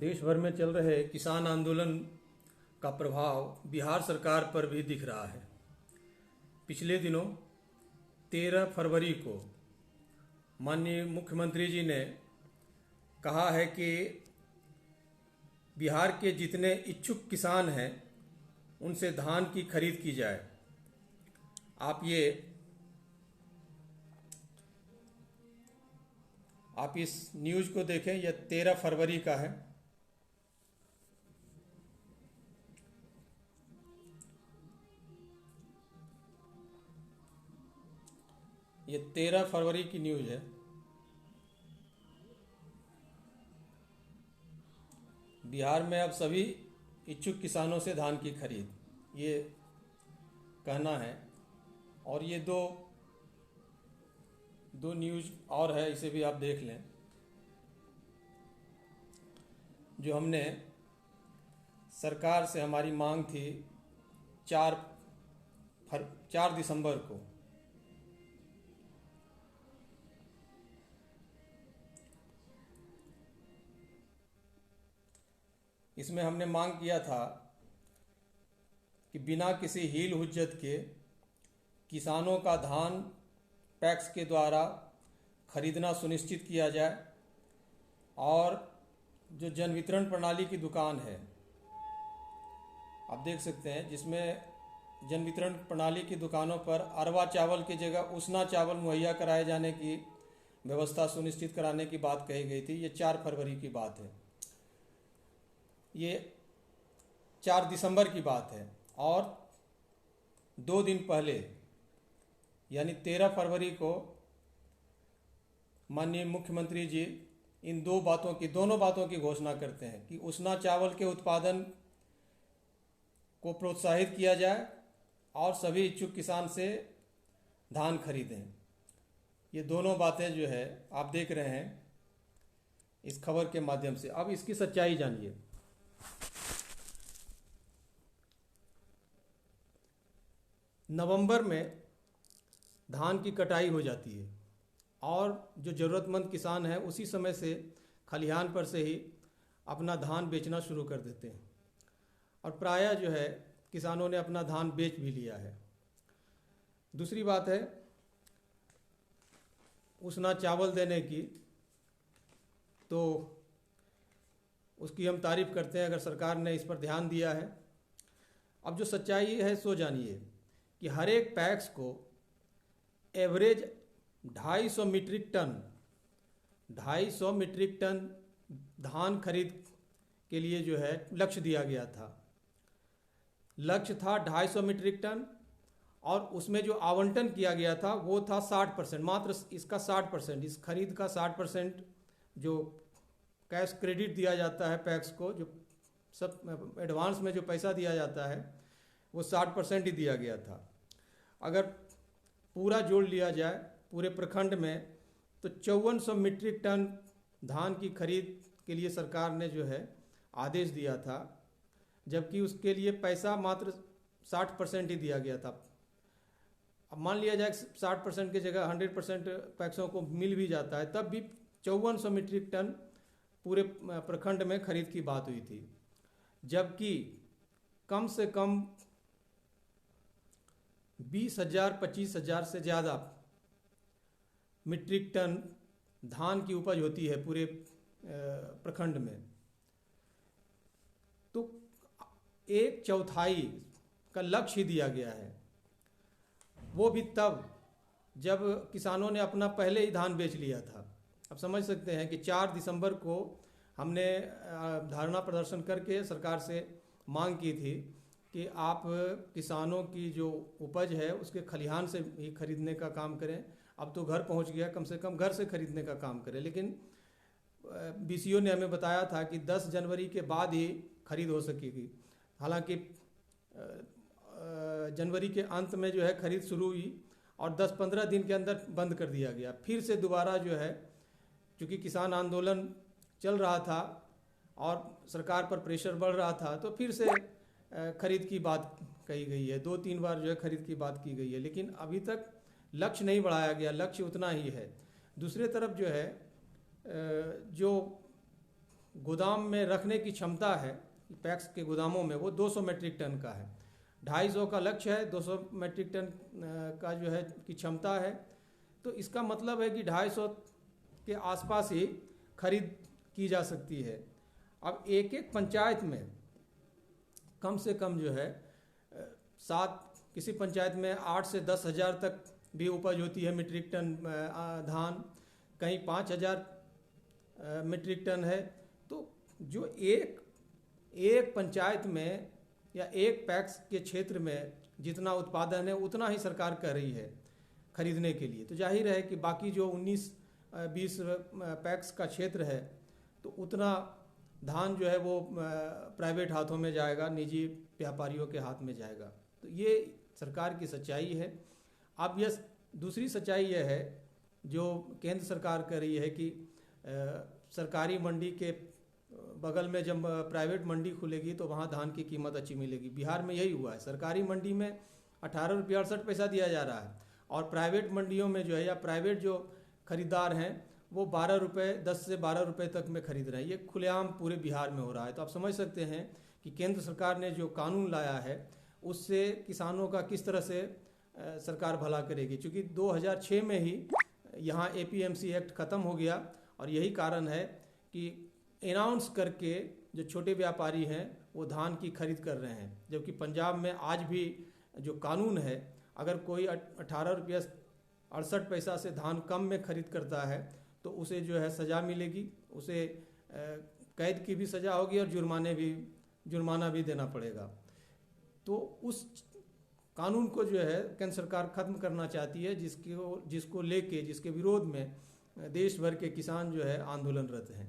देश भर में चल रहे किसान आंदोलन का प्रभाव बिहार सरकार पर भी दिख रहा है। पिछले दिनों 13 फरवरी को माननीय मुख्यमंत्री जी ने कहा है कि बिहार के जितने इच्छुक किसान हैं उनसे धान की खरीद की जाए। आप इस न्यूज़ को देखें, यह 13 फरवरी का है। ये 13 फरवरी की न्यूज़ है। बिहार में अब सभी इच्छुक किसानों से धान की खरीद, ये कहना है। और ये दो न्यूज़ और है, इसे भी आप देख लें। जो हमने सरकार से हमारी मांग थी 4 दिसंबर को, इसमें हमने मांग किया था कि बिना किसी हील हुज्जत के किसानों का धान पैक्स के द्वारा खरीदना सुनिश्चित किया जाए। और जो जन वितरण प्रणाली की दुकान है, आप देख सकते हैं, जिसमें जन वितरण प्रणाली की दुकानों पर अरवा चावल की जगह उसना चावल मुहैया कराए जाने की व्यवस्था सुनिश्चित कराने की बात कही गई थी। ये 4 फरवरी की बात है, ये 4 दिसंबर की बात है। और 2 दिन पहले यानी 13 फरवरी को माननीय मुख्यमंत्री जी इन दोनों बातों की घोषणा करते हैं कि उसना चावल के उत्पादन को प्रोत्साहित किया जाए और सभी इच्छुक किसान से धान खरीदें। ये दोनों बातें जो है आप देख रहे हैं इस खबर के माध्यम से। अब इसकी सच्चाई जानिए। नवंबर में धान की कटाई हो जाती है और जो ज़रूरतमंद किसान हैं उसी समय से खलिहान पर से ही अपना धान बेचना शुरू कर देते हैं। और प्रायः जो है किसानों ने अपना धान बेच भी लिया है। दूसरी बात है उसना चावल देने की, तो उसकी हम तारीफ़ करते हैं अगर सरकार ने इस पर ध्यान दिया है। अब जो सच्चाई है सो जानिए कि हर एक पैक्स को एवरेज 250 मीट्रिक टन धान खरीद के लिए जो है लक्ष्य दिया गया था। लक्ष्य था 250 मीट्रिक टन और उसमें जो आवंटन किया गया था वो था 60%, मात्र इसका 60%, इस खरीद का 60% जो कैश क्रेडिट दिया जाता है पैक्स को, जो सब एडवांस में जो पैसा दिया जाता है वो 60% ही दिया गया था। अगर पूरा जोड़ लिया जाए पूरे प्रखंड में तो 5400 मीट्रिक टन धान की खरीद के लिए सरकार ने जो है आदेश दिया था, जबकि उसके लिए पैसा मात्र 60% ही दिया गया था। अब मान लिया जाए 60% की जगह 100% पैक्सों को मिल भी जाता है, तब भी 5400 मीट्रिक टन पूरे प्रखंड में खरीद की बात हुई थी। जबकि कम से कम 20,000-25,000 से ज़्यादा मीट्रिक टन धान की उपज होती है पूरे प्रखंड में। तो 1/4 का लक्ष्य ही दिया गया है, वो भी तब जब किसानों ने अपना पहले ही धान बेच लिया था। अब समझ सकते हैं कि 4 दिसंबर को हमने धरना प्रदर्शन करके सरकार से मांग की थी कि आप किसानों की जो उपज है उसके खलिहान से ही खरीदने का काम करें। अब तो घर पहुंच गया, कम से कम घर से खरीदने का काम करें। लेकिन बीसीओ ने हमें बताया था कि 10 जनवरी के बाद ही खरीद हो सकेगी। हालांकि जनवरी के अंत में जो है खरीद शुरू हुई और 10-15 दिन के अंदर बंद कर दिया गया। फिर से दोबारा जो है, चूँकि किसान आंदोलन चल रहा था और सरकार पर प्रेशर बढ़ रहा था, तो फिर से खरीद की बात कही गई है। 2-3 बार जो है खरीद की बात की गई है, लेकिन अभी तक लक्ष्य नहीं बढ़ाया गया, लक्ष्य उतना ही है। दूसरे तरफ जो है जो गोदाम में रखने की क्षमता है पैक्स के गोदामों में वो 200 मीट्रिक टन का है। 250 का लक्ष्य है, 200 मीट्रिक टन का जो है की क्षमता है। तो इसका मतलब है कि 250 के आसपास ही खरीद की जा सकती है। अब एक एक पंचायत में कम से कम जो है किसी पंचायत में 8 से 10 हज़ार तक भी उपज होती है मीट्रिक टन धान, कहीं 5,000 मीट्रिक टन है। तो जो एक पंचायत में या एक पैक्स के क्षेत्र में जितना उत्पादन है उतना ही सरकार कर रही है खरीदने के लिए। तो जाहिर है कि बाकी जो 19-20 पैक्स का क्षेत्र है तो उतना धान जो है वो प्राइवेट हाथों में जाएगा, निजी व्यापारियों के हाथ में जाएगा। तो ये सरकार की सच्चाई है। अब यह दूसरी सच्चाई यह है जो केंद्र सरकार कर रही है कि सरकारी मंडी के बगल में जब प्राइवेट मंडी खुलेगी तो वहाँ धान की कीमत अच्छी मिलेगी। बिहार में यही हुआ है, सरकारी मंडी में 18 रुपये 68 पैसा दिया जा रहा है और प्राइवेट मंडियों में जो है या प्राइवेट जो खरीदार हैं वो 12 रुपये 10 से 12 रुपये तक में खरीद रहे हैं। ये खुलेआम पूरे बिहार में हो रहा है। तो आप समझ सकते हैं कि केंद्र सरकार ने जो कानून लाया है उससे किसानों का किस तरह से सरकार भला करेगी। क्योंकि 2006 में ही यहाँ APMC एक्ट ख़त्म हो गया और यही कारण है कि अनाउंस करके जो छोटे व्यापारी हैं वो धान की खरीद कर रहे हैं। जबकि पंजाब में आज भी जो कानून है, अगर कोई 18 रुपये 68 पैसा से धान कम में खरीद करता है तो उसे जो है सज़ा मिलेगी, उसे कैद की भी सज़ा होगी और जुर्माना भी देना पड़ेगा। तो उस कानून को जो है केंद्र सरकार खत्म करना चाहती है, जिसके विरोध में देश भर के किसान जो है आंदोलनरत हैं।